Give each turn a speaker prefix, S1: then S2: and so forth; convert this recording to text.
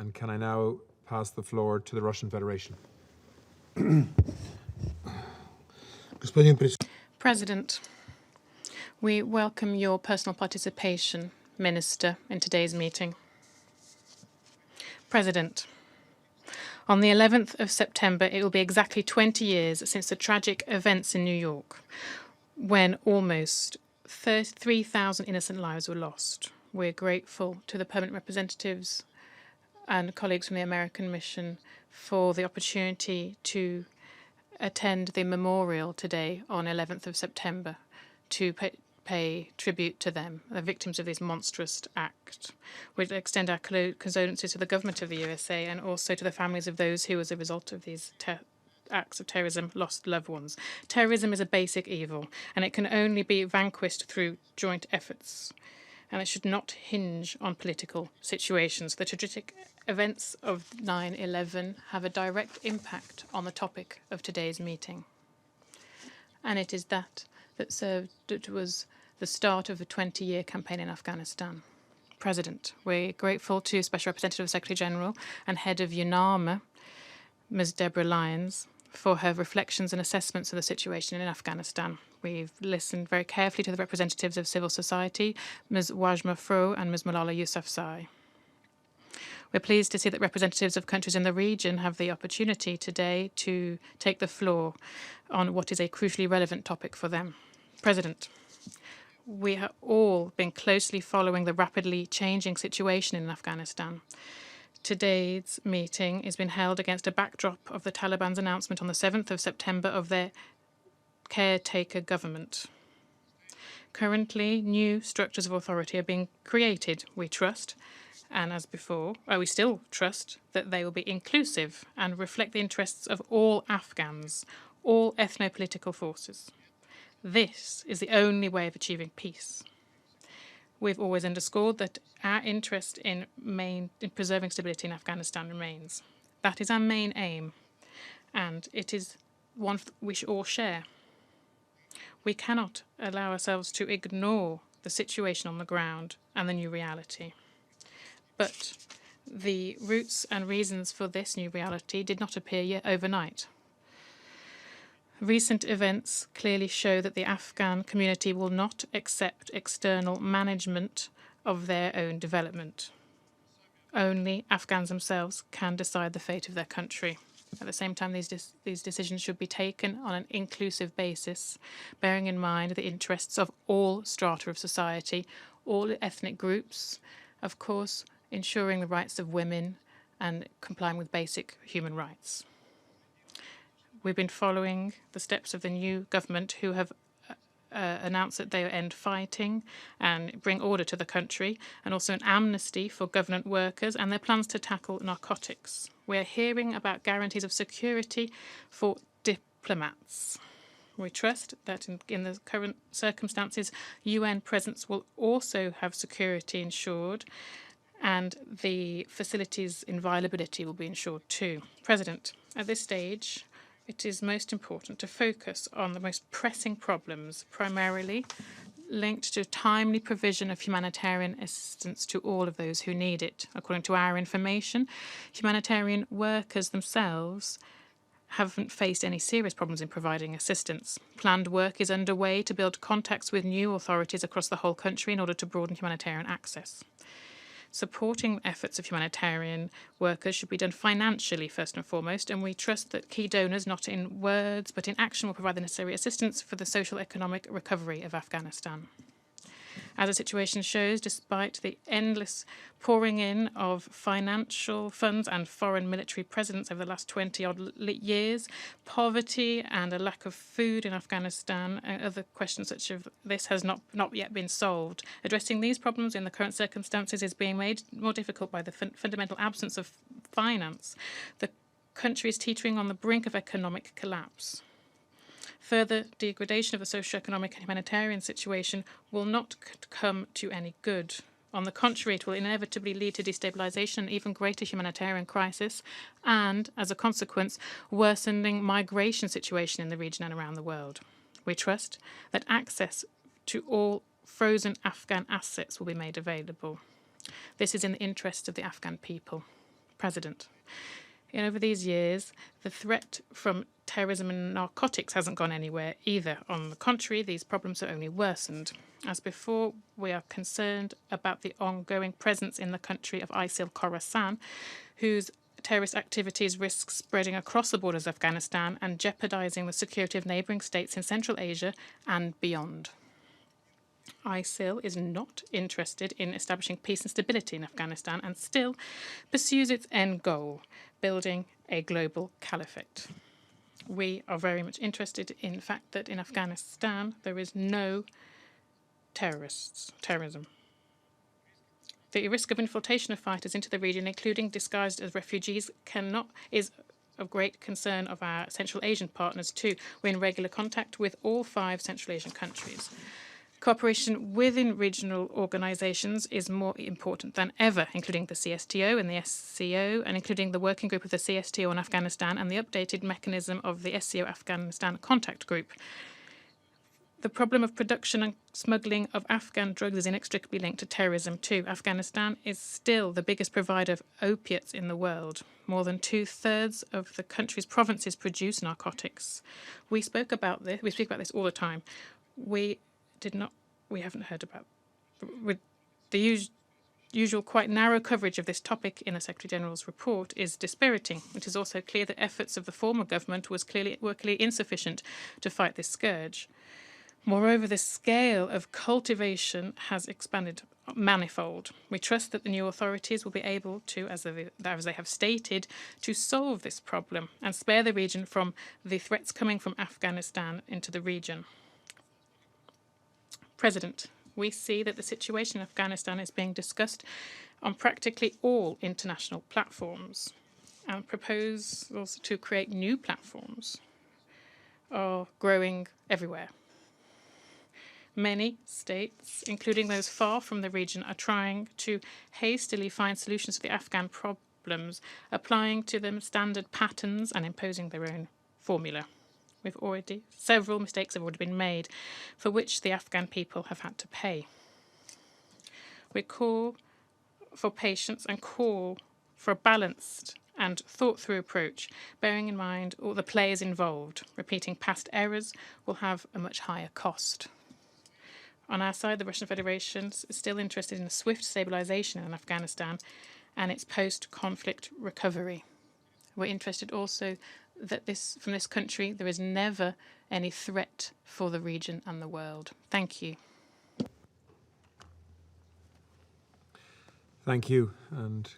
S1: And can I now pass the floor to the Russian Federation?
S2: President, we welcome your personal participation, Minister, in today's meeting. President, on the 11th of September, it will be exactly 20 years since the tragic events in New York, when almost 3,000 innocent lives were lost. We're grateful to the permanent representatives and colleagues from the American mission for the opportunity to attend the memorial today on 11th of September to pay tribute to them, the victims of this monstrous act. We extend our condolences to the government of the USA and also to the families of those who, as a result of these acts of terrorism, lost loved ones. Terrorism is a basic evil, and it can only be vanquished through joint efforts, and it should not hinge on political situations. The tragic events of 9/11 have a direct impact on the topic of today's meeting, and it is that was the start of a 20-year campaign in Afghanistan. President, we're grateful to Special Representative Secretary General and Head of UNAMA, Ms. Deborah Lyons, for her reflections and assessments of the situation in Afghanistan. We've listened very carefully to the representatives of civil society, Ms. Wajma Fro and Ms. Malala Yousafzai. We're pleased to see that representatives of countries in the region have the opportunity today to take the floor on what is a crucially relevant topic for them. President, we have all been closely following the rapidly changing situation in Afghanistan. Today's meeting has been held against a backdrop of the Taliban's announcement on the 7th of September of their caretaker government. Currently, new structures of authority are being created, we trust, and as before, we still trust that they will be inclusive and reflect the interests of all Afghans, all ethno-political forces. This is the only way of achieving peace. We've always underscored that our interest in preserving stability in Afghanistan remains. That is our main aim, and it is one we all share. We cannot allow ourselves to ignore the situation on the ground and the new reality. But the roots and reasons for this new reality did not appear yet overnight. Recent events clearly show that the Afghan community will not accept external management of their own development. Only Afghans themselves can decide the fate of their country. At the same time, these decisions should be taken on an inclusive basis, bearing in mind the interests of all strata of society, all ethnic groups, of course, ensuring the rights of women and complying with basic human rights. We've been following the steps of the new government who have announced that they will end fighting and bring order to the country, and also an amnesty for government workers and their plans to tackle narcotics. We're hearing about guarantees of security for diplomats. We trust that in the current circumstances, UN presence will also have security ensured, and the facilities' inviolability will be ensured too. President, at this stage, it is most important to focus on the most pressing problems, primarily linked to timely provision of humanitarian assistance to all of those who need it. According to our information, humanitarian workers themselves haven't faced any serious problems in providing assistance. Planned work is underway to build contacts with new authorities across the whole country in order to broaden humanitarian access. Supporting efforts of humanitarian workers should be done financially, first and foremost, and we trust that key donors, not in words but in action, will provide the necessary assistance for the social economic recovery of Afghanistan. As the situation shows, despite the endless pouring in of financial funds and foreign military presence over the last 20-odd years, poverty and a lack of food in Afghanistan and other questions such as this has not yet been solved. Addressing these problems in the current circumstances is being made more difficult by the fundamental absence of finance. The country is teetering on the brink of economic collapse. Further degradation of the socio-economic and humanitarian situation will not come to any good. On the contrary, it will inevitably lead to destabilization and even greater humanitarian crisis, and, as a consequence, worsening migration situation in the region and around the world. We trust that access to all frozen Afghan assets will be made available. This is in the interest of the Afghan people. President. Over these years, the threat from terrorism and narcotics hasn't gone anywhere either. On the contrary, these problems have only worsened. As before, we are concerned about the ongoing presence in the country of ISIL Khorasan, whose terrorist activities risk spreading across the borders of Afghanistan and jeopardizing the security of neighboring states in Central Asia and beyond. ISIL is not interested in establishing peace and stability in Afghanistan and still pursues its end goal, building a global caliphate. We are very much interested in the fact that in Afghanistan there is no terrorism. The risk of infiltration of fighters into the region, including disguised as refugees, is of great concern of our Central Asian partners too. We're in regular contact with all 5 Central Asian countries. Cooperation within regional organisations is more important than ever, including the CSTO and the SCO, and including the working group of the CSTO on Afghanistan and the updated mechanism of the SCO Afghanistan contact group. The problem of production and smuggling of Afghan drugs is inextricably linked to terrorism too. Afghanistan is still the biggest provider of opiates in the world. More than 2/3 of the country's provinces produce narcotics. We speak about this all the time. We haven't heard about with the usual quite narrow coverage of this topic in the Secretary General's report is dispiriting. It is also clear that efforts of the former government were clearly insufficient to fight this scourge. Moreover, the scale of cultivation has expanded manifold. We trust that the new authorities will be able to, as they have stated, to solve this problem and spare the region from the threats coming from Afghanistan into the region. President, we see that the situation in Afghanistan is being discussed on practically all international platforms, and proposals to create new platforms are growing everywhere. Many states, including those far from the region, are trying to hastily find solutions to the Afghan problems, applying to them standard patterns and imposing their own formula. Several mistakes have already been made, for which the Afghan people have had to pay. We call for patience and call for a balanced and thought-through approach, bearing in mind all the players involved. Repeating past errors will have a much higher cost. On our side, the Russian Federation is still interested in a swift stabilization in Afghanistan and its post-conflict recovery. We're interested also that from this country there is never any threat for the region and the world. Thank you.
S1: Thank you. And